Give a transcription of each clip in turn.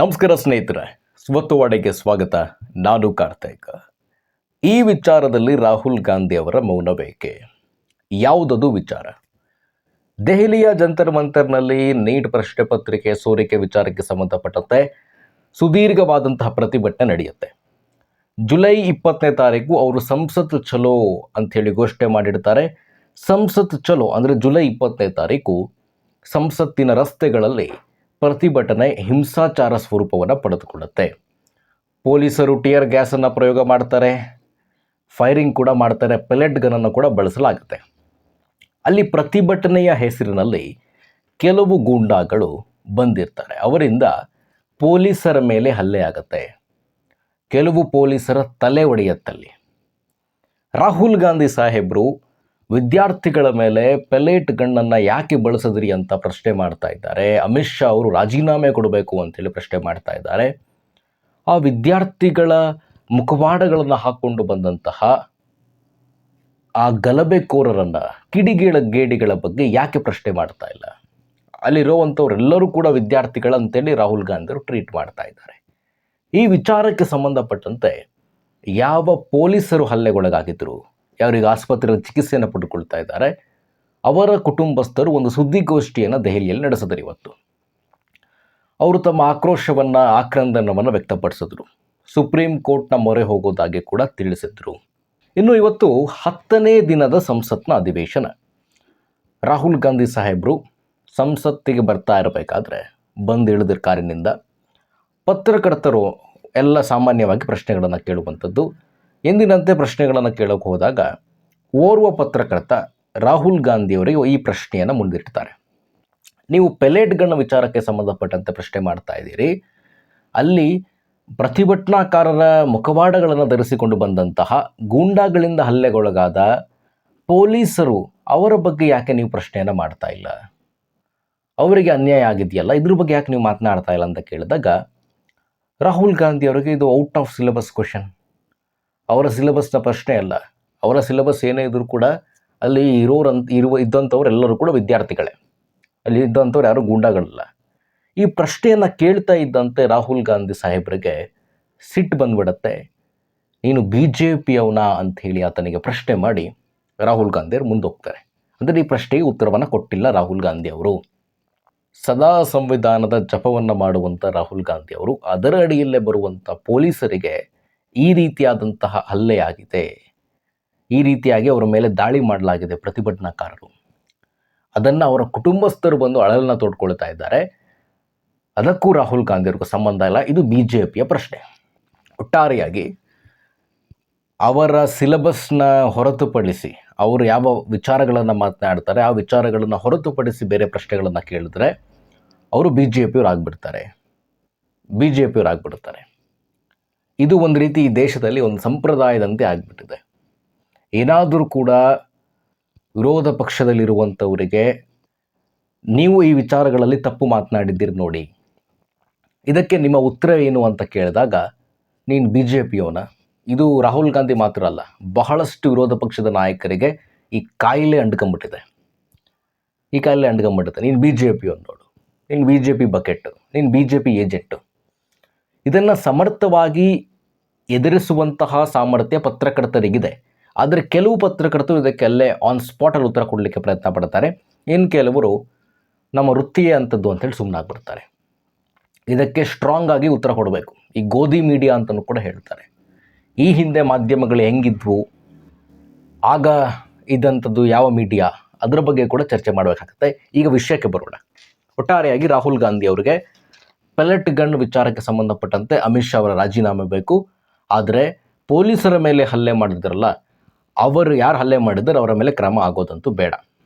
ನಮಸ್ಕಾರ ಸ್ನೇಹಿತರೆ, ಸ್ವತ್ತುವಾಡೆಗೆ ಸ್ವಾಗತ. ನಾನು ಕಾರ್ತಿಕ್. ಈ ವಿಚಾರದಲ್ಲಿ ರಾಹುಲ್ ಗಾಂಧಿ ಅವರ ಮೌನ ಬೇಕೆ? ಯಾವುದದು ವಿಚಾರ? ದೆಹಲಿಯ ಜಂತರ್ ಮಂತರ್ನಲ್ಲಿ ನೀಟ್ ಪ್ರಶ್ನೆ ಪತ್ರಿಕೆ ಸೋರಿಕೆ ವಿಚಾರಕ್ಕೆ ಸಂಬಂಧಪಟ್ಟಂತೆ ಸುದೀರ್ಘವಾದಂತಹ ಪ್ರತಿಭಟನೆ ನಡೆಯುತ್ತೆ. ಜುಲೈ 20ನೇ ತಾರೀಕು ಅವರು ಸಂಸತ್ ಚಲೋ ಅಂಥೇಳಿ ಘೋಷಣೆ ಮಾಡಿರ್ತಾರೆ. ಸಂಸತ್ ಚಲೋ ಅಂದರೆ ಜುಲೈ 20ನೇ ತಾರೀಕು ಸಂಸತ್ತಿನ ರಸ್ತೆಗಳಲ್ಲಿ ಪ್ರತಿಭಟನೆ ಹಿಂಸಾಚಾರ ಸ್ವರೂಪವನ್ನು ಪಡೆದುಕೊಳ್ಳುತ್ತೆ. ಪೊಲೀಸರು ಟಿಯರ್ ಗ್ಯಾಸನ್ನು ಪ್ರಯೋಗ ಮಾಡ್ತಾರೆ, ಫೈರಿಂಗ್ ಕೂಡ ಮಾಡ್ತಾರೆ, ಪೆಲೆಟ್ ಗನ್ನನ್ನು ಕೂಡ ಬಳಸಲಾಗುತ್ತೆ. ಅಲ್ಲಿ ಪ್ರತಿಭಟನೆಯ ಹೆಸರಿನಲ್ಲಿ ಕೆಲವು ಗೂಂಡಾಗಳು ಬಂದಿರ್ತಾರೆ. ಅವರಿಂದ ಪೊಲೀಸರ ಮೇಲೆ ಹಲ್ಲೆ ಆಗುತ್ತೆ. ಕೆಲವು ಪೊಲೀಸರ ತಲೆ ಒಡೆಯತ್ತಲ್ಲಿ. ರಾಹುಲ್ ಗಾಂಧಿ ಸಾಹೇಬರು ವಿದ್ಯಾರ್ಥಿಗಳ ಮೇಲೆ ಪೆಲೆಟ್ ಗನ್ನನ್ನು ಯಾಕೆ ಬಳಸಿದ್ರಿ ಅಂತ ಪ್ರಶ್ನೆ ಮಾಡ್ತಾ ಇದ್ದಾರೆ. ಅಮಿತ್ ಶಾ ಅವರು ರಾಜೀನಾಮೆ ಕೊಡಬೇಕು ಅಂತೇಳಿ ಪ್ರಶ್ನೆ ಮಾಡ್ತಾ ಇದ್ದಾರೆ. ಆ ವಿದ್ಯಾರ್ಥಿಗಳ ಮುಖವಾಡಗಳನ್ನು ಹಾಕ್ಕೊಂಡು ಬಂದಂತಹ ಆ ಗಲಭೆಕೋರರನ್ನು, ಕಿಡಿಗೇಡಿಗಳ ಬಗ್ಗೆ ಯಾಕೆ ಪ್ರಶ್ನೆ ಮಾಡ್ತಾ ಇಲ್ಲ? ಅಲ್ಲಿರುವಂಥವರೆಲ್ಲರೂ ಕೂಡ ವಿದ್ಯಾರ್ಥಿಗಳಂತೇಳಿ ರಾಹುಲ್ ಗಾಂಧಿ ಅವರು ಟ್ರೀಟ್ ಮಾಡ್ತಾ ಇದ್ದಾರೆ. ಈ ವಿಚಾರಕ್ಕೆ ಸಂಬಂಧಪಟ್ಟಂತೆ ಯಾವ ಪೊಲೀಸರು ಹಲ್ಲೆಗೊಳಗಾಗಿದ್ದರು, ಯಾರಿಗೆ ಆಸ್ಪತ್ರೆಯಲ್ಲಿ ಚಿಕಿತ್ಸೆಯನ್ನು ಪಡೆದುಕೊಳ್ತಾ ಇದ್ದಾರೆ, ಅವರ ಕುಟುಂಬಸ್ಥರು ಒಂದು ಸುದ್ದಿಗೋಷ್ಠಿಯನ್ನು ದೆಹಲಿಯಲ್ಲಿ ನಡೆಸಿದರು. ಇವತ್ತು ಅವರು ತಮ್ಮ ಆಕ್ರೋಶವನ್ನು, ಆಕ್ರಂದನವನ್ನು ವ್ಯಕ್ತಪಡಿಸಿದ್ರು. ಸುಪ್ರೀಂ ಕೋರ್ಟ್ನ ಮೊರೆ ಹೋಗೋದಾಗಿ ಕೂಡ ತಿಳಿಸಿದ್ರು. ಇನ್ನು ಇವತ್ತು 10ನೇ ದಿನದ ಸಂಸತ್ನ ಅಧಿವೇಶನ. ರಾಹುಲ್ ಗಾಂಧಿ ಸಾಹೇಬರು ಸಂಸತ್ತಿಗೆ ಬರ್ತಾ ಇರಬೇಕಾದ್ರೆ ಬಂದು ಇಳಿದಿರ ಕಾರಿನಿಂದ ಪತ್ರಕರ್ತರು ಎಲ್ಲ ಸಾಮಾನ್ಯವಾಗಿ ಪ್ರಶ್ನೆಗಳನ್ನು ಕೇಳುವಂಥದ್ದು. ಎಂದಿನಂತೆ ಪ್ರಶ್ನೆಗಳನ್ನು ಕೇಳೋಕೆ ಹೋದಾಗ ಓರ್ವ ಪತ್ರಕರ್ತ ರಾಹುಲ್ ಗಾಂಧಿಯವರಿಗೆ ಈ ಪ್ರಶ್ನೆಯನ್ನು ಮುಂದಿಡ್ತಾರೆ. ನೀವು ಪೆಲೆಟ್ ಗನ್ ವಿಚಾರಕ್ಕೆ ಸಂಬಂಧಪಟ್ಟಂತೆ ಪ್ರಶ್ನೆ ಮಾಡ್ತಾ ಇದ್ದೀರಿ. ಅಲ್ಲಿ ಪ್ರತಿಭಟನಾಕಾರರ ಮುಖವಾಡಗಳನ್ನು ಧರಿಸಿಕೊಂಡು ಬಂದಂತಹ ಗೂಂಡಾಗಳಿಂದ ಹಲ್ಲೆಗೊಳಗಾದ ಪೊಲೀಸರು, ಅವರ ಬಗ್ಗೆ ಯಾಕೆ ನೀವು ಪ್ರಶ್ನೆಯನ್ನು ಮಾಡ್ತಾ ಇಲ್ಲ? ಅವರಿಗೆ ಅನ್ಯಾಯ ಆಗಿದೆಯಲ್ಲ, ಇದ್ರ ಬಗ್ಗೆ ಯಾಕೆ ನೀವು ಮಾತನಾಡ್ತಾ ಇಲ್ಲ ಅಂತ ಕೇಳಿದಾಗ ರಾಹುಲ್ ಗಾಂಧಿ ಅವರಿಗೆ ಇದು ಔಟ್ ಆಫ್ ಸಿಲೆಬಸ್ ಕ್ವಶನ್. ಅವರ ಸಿಲೆಬಸ್ನ ಪ್ರಶ್ನೆ ಅಲ್ಲ. ಅವರ ಸಿಲೆಬಸ್ ಏನೇ ಇದ್ದರೂ ಕೂಡ ಅಲ್ಲಿ ಇದ್ದಂಥವ್ರು ಎಲ್ಲರೂ ಕೂಡ ವಿದ್ಯಾರ್ಥಿಗಳೇ. ಅಲ್ಲಿ ಇದ್ದಂಥವ್ರು ಯಾರೂ ಗೂಂಡಾಗಳಲ್ಲ. ಈ ಪ್ರಶ್ನೆಯನ್ನು ಕೇಳ್ತಾ ಇದ್ದಂತೆ ರಾಹುಲ್ ಗಾಂಧಿ ಸಾಹೇಬರಿಗೆ ಸಿಟ್ಟು ಬಂದ್ಬಿಡತ್ತೆ. ನೀನು BJPಯವನ ಅಂಥೇಳಿ ಆತನಿಗೆ ಪ್ರಶ್ನೆ ಮಾಡಿ ರಾಹುಲ್ ಗಾಂಧಿಯವರು ಮುಂದೋಗ್ತಾರೆ. ಅಂದರೆ ಈ ಪ್ರಶ್ನೆಗೆ ಉತ್ತರವನ್ನು ಕೊಟ್ಟಿಲ್ಲ ರಾಹುಲ್ ಗಾಂಧಿ ಅವರು. ಸದಾ ಸಂವಿಧಾನದ ಜಪವನ್ನು ಮಾಡುವಂಥ ರಾಹುಲ್ ಗಾಂಧಿ ಅವರು ಅದರ ಅಡಿಯಲ್ಲೇ ಬರುವಂಥ ಪೊಲೀಸರಿಗೆ ಈ ರೀತಿಯಾದಂತಹ ಹಲ್ಲೆಯಾಗಿದೆ, ಈ ರೀತಿಯಾಗಿ ಅವರ ಮೇಲೆ ದಾಳಿ ಮಾಡಲಾಗಿದೆ ಪ್ರತಿಭಟನಾಕಾರರು. ಅದನ್ನು ಅವರ ಕುಟುಂಬಸ್ಥರು ಬಂದು ಅಳಲನ್ನು ತೋಡ್ಕೊಳ್ತಾ ಇದ್ದಾರೆ. ಅದಕ್ಕೂ ರಾಹುಲ್ ಗಾಂಧಿಯವ್ರಿಗೂ ಸಂಬಂಧ ಇಲ್ಲ. ಇದು BJPಯ ಪ್ರಶ್ನೆ. ಒಟ್ಟಾರೆಯಾಗಿ ಅವರ ಸಿಲೆಬಸ್ನ ಹೊರತುಪಡಿಸಿ ಅವರು ಯಾವ ವಿಚಾರಗಳನ್ನು ಮಾತನಾಡ್ತಾರೆ ಆ ವಿಚಾರಗಳನ್ನು ಹೊರತುಪಡಿಸಿ ಬೇರೆ ಪ್ರಶ್ನೆಗಳನ್ನು ಕೇಳಿದ್ರೆ ಅವರು BJPಯವ್ರು ಆಗಿಬಿಡ್ತಾರೆ. ಇದು ಒಂದು ರೀತಿ ಈ ದೇಶದಲ್ಲಿ ಒಂದು ಸಂಪ್ರದಾಯದಂತೆ ಆಗಿಬಿಟ್ಟಿದೆ. ಏನಾದರೂ ಕೂಡ ವಿರೋಧ ಪಕ್ಷದಲ್ಲಿರುವಂಥವರಿಗೆ ನೀವು ಈ ವಿಚಾರಗಳಲ್ಲಿ ತಪ್ಪು ಮಾತನಾಡಿದ್ದೀರಿ ನೋಡಿ, ಇದಕ್ಕೆ ನಿಮ್ಮ ಉತ್ತರ ಏನು ಅಂತ ಕೇಳಿದಾಗ ನೀನು BJPಯವನ. ಇದು ರಾಹುಲ್ ಗಾಂಧಿ ಮಾತ್ರ ಅಲ್ಲ, ಬಹಳಷ್ಟು ವಿರೋಧ ಪಕ್ಷದ ನಾಯಕರಿಗೆ ಈ ಕಾಯಿಲೆ ಅಂಟ್ಕೊಂಬಿಟ್ಟಿದೆ. ನೀನು BJPಯವನು ನೋಡು, ನೀನು BJP ಬಕೆಟ್, ನೀನು BJP ಏಜೆಂಟು. ಇದನ್ನು ಸಮರ್ಥವಾಗಿ ಎದುರಿಸುವಂತಹ ಸಾಮರ್ಥ್ಯ ಪತ್ರಕರ್ತರಿಗಿದೆ. ಆದರೆ ಕೆಲವು ಪತ್ರಕರ್ತರು ಇದಕ್ಕೆಲ್ಲೇ ಆನ್ ಸ್ಪಾಟಲ್ಲಿ ಉತ್ತರ ಕೊಡಲಿಕ್ಕೆ ಪ್ರಯತ್ನ ಪಡ್ತಾರೆ. ಇನ್ನು ಕೆಲವರು ನಮ್ಮ ವೃತ್ತಿಯೇ ಅಂಥದ್ದು ಅಂತೇಳಿ ಸುಮ್ಮನಾಗ್ಬಿಡ್ತಾರೆ. ಇದಕ್ಕೆ ಸ್ಟ್ರಾಂಗ್ ಆಗಿ ಉತ್ತರ ಕೊಡಬೇಕು. ಈ ಗೋಧಿ ಮೀಡಿಯಾ ಅಂತಲೂ ಕೂಡ ಹೇಳ್ತಾರೆ. ಈ ಹಿಂದೆ ಮಾಧ್ಯಮಗಳು ಹೆಂಗಿದ್ವು, ಆಗ ಇದ್ದಂಥದ್ದು ಯಾವ ಮೀಡಿಯಾ, ಅದರ ಬಗ್ಗೆ ಕೂಡ ಚರ್ಚೆ ಮಾಡಬೇಕಾಗುತ್ತೆ. ಈಗ ವಿಷಯಕ್ಕೆ ಬರೋಣ. ಒಟ್ಟಾರೆಯಾಗಿ ರಾಹುಲ್ ಗಾಂಧಿ ಅವರಿಗೆ ಪೆಲೆಟ್ ಗನ್ ವಿಚಾರಕ್ಕೆ ಸಂಬಂಧಪಟ್ಟಂತೆ ಅಮಿತ್ ಶಾ ಅವರ ರಾಜೀನಾಮೆ ಬೇಕು. ಆದರೆ ಪೊಲೀಸರ ಮೇಲೆ ಹಲ್ಲೆ ಮಾಡಿದ್ರಲ್ಲ, ಅವರು ಯಾರು ಹಲ್ಲೆ ಮಾಡಿದ್ದಾರೆ ಅವರ ಮೇಲೆ ಕ್ರಮ ಆಗೋದಂತೂ ಬೇಡ.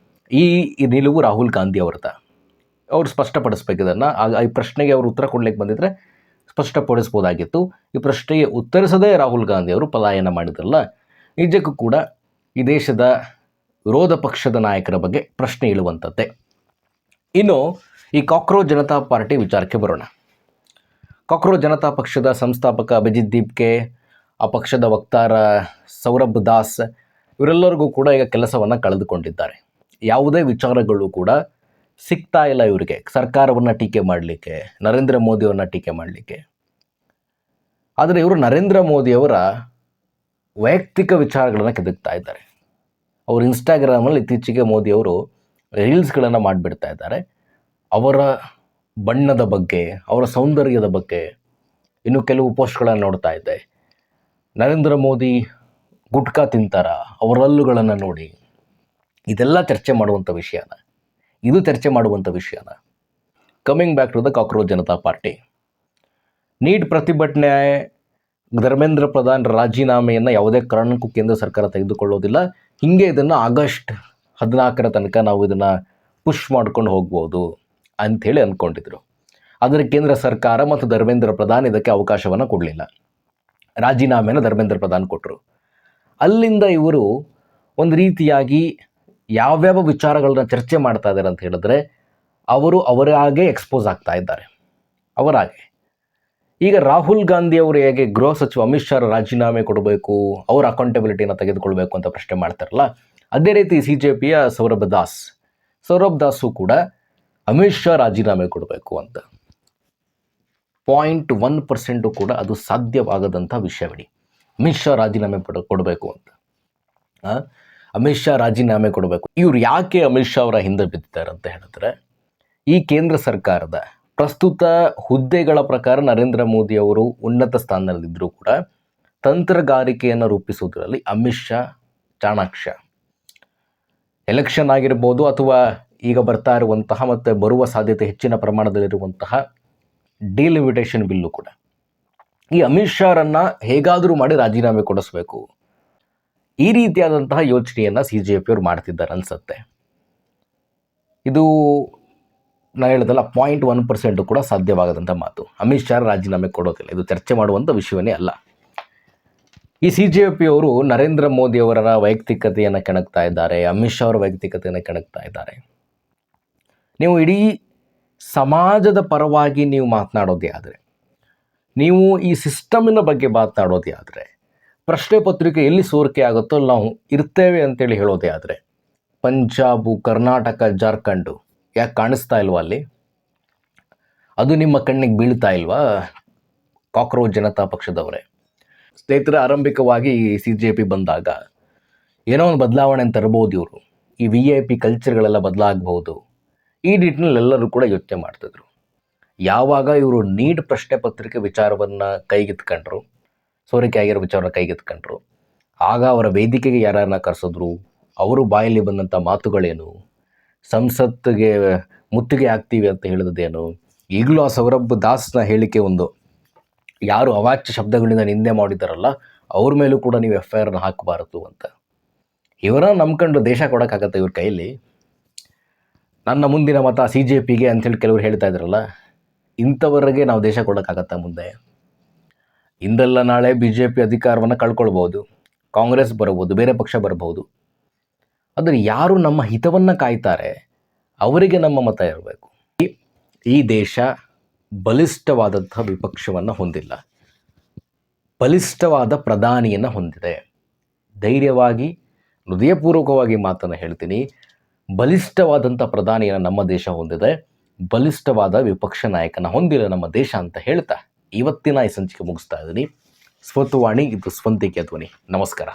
ಈ ನಿಲುವು ರಾಹುಲ್ ಗಾಂಧಿ ಅವ್ರದ್ದು. ಅವರು ಸ್ಪಷ್ಟಪಡಿಸ್ಬೇಕು ಇದನ್ನು. ಈ ಪ್ರಶ್ನೆಗೆ ಅವರು ಉತ್ತರ ಕೊಡಲಿಕ್ಕೆ ಬಂದಿದ್ದರೆ ಸ್ಪಷ್ಟಪಡಿಸ್ಬೋದಾಗಿತ್ತು. ಈ ಪ್ರಶ್ನೆಗೆ ಉತ್ತರಿಸದೇ ರಾಹುಲ್ ಗಾಂಧಿ ಅವರು ಪಲಾಯನ ಮಾಡಿದ್ರಲ್ಲ, ನಿಜಕ್ಕೂ ಕೂಡ ಈ ದೇಶದ ವಿರೋಧ ಪಕ್ಷದ ನಾಯಕರ ಬಗ್ಗೆ ಪ್ರಶ್ನೆ ಇಳುವಂಥದ್ದೇ. ಇನ್ನು ಈ ಕಾಕ್ರೋಚ್ ಜನತಾ ಪಾರ್ಟಿ ವಿಚಾರಕ್ಕೆ ಬರೋಣ. ಕಾಕ್ರೋಚ್ ಜನತಾ ಪಕ್ಷದ ಸಂಸ್ಥಾಪಕ ಅಭಿಜಿತ್ ದೀಪ್ಗೆ, ಆ ಪಕ್ಷದ ವಕ್ತಾರ ಸೌರಭ್ ದಾಸ್, ಇವರೆಲ್ಲರಿಗೂ ಕೂಡ ಈಗ ಕೆಲಸವನ್ನು ಕಳೆದುಕೊಂಡಿದ್ದಾರೆ. ಯಾವುದೇ ವಿಚಾರಗಳು ಕೂಡ ಸಿಗ್ತಾ ಇಲ್ಲ ಇವರಿಗೆ ಸರ್ಕಾರವನ್ನು ಟೀಕೆ ಮಾಡಲಿಕ್ಕೆ, ನರೇಂದ್ರ ಮೋದಿಯವ್ರನ್ನ ಟೀಕೆ ಮಾಡಲಿಕ್ಕೆ. ಆದರೆ ಇವರು ನರೇಂದ್ರ ಮೋದಿಯವರ ವೈಯಕ್ತಿಕ ವಿಚಾರಗಳನ್ನು ಕೆದಕ್ತಾ ಇದ್ದಾರೆ. ಅವರು ಇನ್ಸ್ಟಾಗ್ರಾಮಲ್ಲಿ ಇತ್ತೀಚೆಗೆ ಮೋದಿಯವರು ರೀಲ್ಸ್ಗಳನ್ನು ಮಾಡಿಬಿಡ್ತಾ ಇದ್ದಾರೆ. ಅವರ ಬಣ್ಣದ ಬಗ್ಗೆ, ಅವರ ಸೌಂದರ್ಯದ ಬಗ್ಗೆ ಇನ್ನು ಕೆಲವು ಪೋಸ್ಟ್ಗಳನ್ನು ನೋಡ್ತಾ ಇದ್ದೆ. ನರೇಂದ್ರ ಮೋದಿ ಗುಟ್ಕಾ ತಿಂತಾರ, ಅವರ ಹಲ್ಲುಗಳನ್ನು ನೋಡಿ, ಇದೆಲ್ಲ ಚರ್ಚೆ ಮಾಡುವಂಥ ವಿಷಯನ, ಇದು ಚರ್ಚೆ ಮಾಡುವಂಥ ವಿಷಯನ. Coming back to the cockroach Janata party. NEET ಪ್ರತಿಭಟನೆ, ಧರ್ಮೇಂದ್ರ ಪ್ರಧಾನ್ ರಾಜೀನಾಮೆಯನ್ನು ಯಾವುದೇ ಕಾರಣಕ್ಕೂ ಕೇಂದ್ರ ಸರ್ಕಾರ ತೆಗೆದುಕೊಳ್ಳೋದಿಲ್ಲ. ಹೀಗೆ ಇದನ್ನು ಆಗಸ್ಟ್ 14 ತನಕ ನಾವು ಇದನ್ನು ಪುಷ್ ಮಾಡ್ಕೊಂಡು ಹೋಗ್ಬೋದು ಅಂಥೇಳಿ ಅಂದ್ಕೊಂಡಿದ್ರು. ಆದರೆ ಕೇಂದ್ರ ಸರ್ಕಾರ ಮತ್ತು ಧರ್ಮೇಂದ್ರ ಪ್ರಧಾನ್ ಇದಕ್ಕೆ ಅವಕಾಶವನ್ನು ಕೊಡಲಿಲ್ಲ. ರಾಜೀನಾಮೆಯನ್ನು ಧರ್ಮೇಂದ್ರ ಪ್ರಧಾನ್ ಕೊಟ್ಟರು. ಅಲ್ಲಿಂದ ಇವರು ಒಂದು ರೀತಿಯಾಗಿ ಯಾವ್ಯಾವ ವಿಚಾರಗಳನ್ನ ಚರ್ಚೆ ಮಾಡ್ತಾ ಇದ್ದಾರೆ ಅಂತ ಹೇಳಿದ್ರೆ ಅವರು ಅವರಾಗೆ ಎಕ್ಸ್ಪೋಸ್ ಆಗ್ತಾ ಇದ್ದಾರೆ, ಅವರಾಗೆ. ಈಗ ರಾಹುಲ್ ಗಾಂಧಿ ಅವರು ಹೇಗೆ ಗೃಹ ಸಚಿವ ಅಮಿತ್ ಶಾ ರಾಜೀನಾಮೆ ಕೊಡಬೇಕು, ಅವರ ಅಕೌಂಟಬಿಲಿಟಿಯನ್ನು ತೆಗೆದುಕೊಳ್ಬೇಕು ಅಂತ ಪ್ರಶ್ನೆ ಮಾಡ್ತಾರಲ್ಲ, ಅದೇ ರೀತಿ CJPಯ ಸೌರಭ್ ದಾಸು ಕೂಡ ಅಮಿತ್ ಶಾ ರಾಜೀನಾಮೆ ಕೊಡಬೇಕು ಅಂತ. 0.1% ಕೂಡ ಅದು ಸಾಧ್ಯವಾಗದಂಥ ವಿಷಯವಿಡಿ. ಅಮಿತ್ ಶಾ ರಾಜೀನಾಮೆ ಕೊಡಬೇಕು ಅಂತ. ಅಮಿತ್ ಶಾ ರಾಜೀನಾಮೆ ಕೊಡಬೇಕು. ಇವರು ಯಾಕೆ ಅಮಿತ್ ಶಾ ಅವರ ಹಿಂದೆ ಬಿದ್ದಿದ್ದಾರೆ ಅಂತ ಹೇಳಿದ್ರೆ, ಈ ಕೇಂದ್ರ ಸರ್ಕಾರದ ಪ್ರಸ್ತುತ ಹುದ್ದೆಗಳ ಪ್ರಕಾರ ನರೇಂದ್ರ ಮೋದಿ ಅವರು ಉನ್ನತ ಸ್ಥಾನದಲ್ಲಿದ್ದರೂ ಕೂಡ ತಂತ್ರಗಾರಿಕೆಯನ್ನು ರೂಪಿಸುವುದರಲ್ಲಿ ಅಮಿತ್ ಶಾ ಚಾಣಾಕ್ಷ. ಎಲೆಕ್ಷನ್ ಆಗಿರ್ಬೋದು ಅಥವಾ ಈಗ ಬರ್ತಾ ಇರುವಂತಹ ಮತ್ತು ಬರುವ ಸಾಧ್ಯತೆ ಹೆಚ್ಚಿನ ಪ್ರಮಾಣದಲ್ಲಿರುವಂತಹ ಡಿಲಿಮಿಟೇಷನ್ ಬಿಲ್ಲು ಕೂಡ ಈ ಅಮಿತ್ ಶಾರನ್ನು ಹೇಗಾದರೂ ಮಾಡಿ ರಾಜೀನಾಮೆ ಕೊಡಿಸ್ಬೇಕು, ಈ ರೀತಿಯಾದಂತಹ ಯೋಚನೆಯನ್ನು CJP ಅವರು ಮಾಡ್ತಿದ್ದಾರೆ ಅನಿಸುತ್ತೆ. ಇದು ನಾನು ಹೇಳಿದಲ್ಲ, 0.1% ಕೂಡ ಸಾಧ್ಯವಾಗದಂಥ ಮಾತು. ಅಮಿತ್ ಶಾ ರಾಜೀನಾಮೆ ಕೊಡೋದಿಲ್ಲ, ಇದು ಚರ್ಚೆ ಮಾಡುವಂಥ ವಿಷಯವೇ ಅಲ್ಲ. ಈ CJP ಅವರು ನರೇಂದ್ರ ಮೋದಿ ಅವರ ವೈಯಕ್ತಿಕತೆಯನ್ನು ಕೆಣಕ್ತಾ ಇದ್ದಾರೆ, ಅಮಿತ್ ಶಾ ಅವರ ವೈಯಕ್ತಿಕತೆಯನ್ನು ಕೆಣಕ್ತಾ ಇದ್ದಾರೆ. ನೀವು ಇಡೀ ಸಮಾಜದ ಪರವಾಗಿ ನೀವು ಮಾತನಾಡೋದೇ ಆದರೆ, ನೀವು ಈ ಸಿಸ್ಟಮಿನ ಬಗ್ಗೆ ಮಾತನಾಡೋದೇ ಆದರೆ, ಪ್ರಶ್ನೆ ಪತ್ರಿಕೆ ಎಲ್ಲಿ ಸೋರಿಕೆ ಆಗುತ್ತೋ ಅಲ್ಲಿ ನಾವು ಇರ್ತೇವೆ ಅಂತೇಳಿ ಹೇಳೋದೇ ಆದರೆ, ಪಂಜಾಬು, ಕರ್ನಾಟಕ, ಜಾರ್ಖಂಡು ಯಾಕೆ ಕಾಣಿಸ್ತಾ ಇಲ್ವಾ ಅಲ್ಲಿ? ಅದು ನಿಮ್ಮ ಕಣ್ಣಿಗೆ ಬೀಳ್ತಾ ಇಲ್ವಾ ಕಾಕ್ರೋಚ್ ಜನತಾ ಪಕ್ಷದವರೇ? ಸ್ನೇಹಿತರೆ, ಆರಂಭಿಕವಾಗಿ CJP ಬಂದಾಗ ಏನೋ ಒಂದು ಬದಲಾವಣೆ ತರ್ಬೋದು ಇವರು, ಈ VIP ಕಲ್ಚರ್ಗಳೆಲ್ಲ ಬದಲಾಗಬಹುದು, ಈ ನಿಟ್ಟಿನಲ್ಲಿ ಎಲ್ಲರೂ ಕೂಡ ಯೋಚನೆ ಮಾಡ್ತಿದ್ರು. ಯಾವಾಗ ಇವರು ನೀಟ್ ಪ್ರಶ್ನೆ ಪತ್ರಿಕೆ ವಿಚಾರವನ್ನು ಕೈಗೆತ್ಕೊಂಡ್ರು, ಸೋರಿಕೆ ಆಗಿರೋ ವಿಚಾರವನ್ನು ಕೈಗೆತ್ಕೊಂಡ್ರು, ಆಗ ಅವರ ವೇದಿಕೆಗೆ ಯಾರನ್ನ ಕರೆಸಿದ್ರು, ಅವರು ಬಾಯಲ್ಲಿ ಬಂದಂಥ ಮಾತುಗಳೇನು, ಸಂಸತ್ತಿಗೆ ಮುತ್ತಿಗೆ ಆಗ್ತೀವಿ ಅಂತ ಹೇಳಿದ್ದೇನು, ಈಗಲೂ ಆ ಸೌರಭ್ ದಾಸ್ನ ಹೇಳಿಕೆ ಒಂದು, ಯಾರು ಅವಾಚ್ಯ ಶಬ್ದಗಳಿಂದ ನಿಂದೆ ಮಾಡಿದ್ದಾರಲ್ಲ ಅವ್ರ ಮೇಲೂ ಕೂಡ ನೀವು FIRನ ಹಾಕಬಾರದು ಅಂತ. ಇವರನ್ನ ನಂಬ್ಕೊಂಡು ದೇಶ ಕೊಡೋಕ್ಕಾಗತ್ತೆ ಇವ್ರ ಕೈಯಲ್ಲಿ? ನನ್ನ ಮುಂದಿನ ಮತ CJPಗೆ ಅಂಥೇಳಿ ಕೆಲವರು ಹೇಳ್ತಾ ಇದ್ರಲ್ಲ, ಇಂಥವರಿಗೆ ನಾವು ದೇಶ ಕೊಡೋಕ್ಕಾಗತ್ತಾ ಮುಂದೆ? ಇಂದೆಲ್ಲ ನಾಳೆ BJP ಅಧಿಕಾರವನ್ನು ಕಳ್ಕೊಳ್ಬೋದು, ಕಾಂಗ್ರೆಸ್ ಬರಬಹುದು, ಬೇರೆ ಪಕ್ಷ ಬರಬಹುದು. ಆದರೆ ಯಾರು ನಮ್ಮ ಹಿತವನ್ನು ಕಾಯ್ತಾರೆ ಅವರಿಗೆ ನಮ್ಮ ಮತ ಇರಬೇಕು. ಈ ದೇಶ ಬಲಿಷ್ಠವಾದಂಥ ವಿಪಕ್ಷವನ್ನು ಹೊಂದಿಲ್ಲ, ಬಲಿಷ್ಠವಾದ ಪ್ರಧಾನಿಯನ್ನು ಹೊಂದಿದೆ. ಧೈರ್ಯವಾಗಿ ಹೃದಯಪೂರ್ವಕವಾಗಿ ಮಾತನ್ನು ಹೇಳ್ತೀನಿ, ಬಲಿಷ್ಠವಾದಂಥ ಪ್ರಧಾನಿಯನ್ನು ನಮ್ಮ ದೇಶ ಹೊಂದಿದೆ, ಬಲಿಷ್ಠವಾದ ವಿಪಕ್ಷ ನಾಯಕನ ಹೊಂದಿಲ್ಲ ನಮ್ಮ ದೇಶ ಅಂತ ಹೇಳ್ತಾ ಇವತ್ತಿನ ಈ ಸಂಚಿಕೆ ಮುಗಿಸ್ತಾ ಇದ್ದೀನಿ. ಸ್ವತ್ವಾಣಿ, ಇದು ಸ್ವಂತಿಕೆ ಧ್ವನಿ. ನಮಸ್ಕಾರ.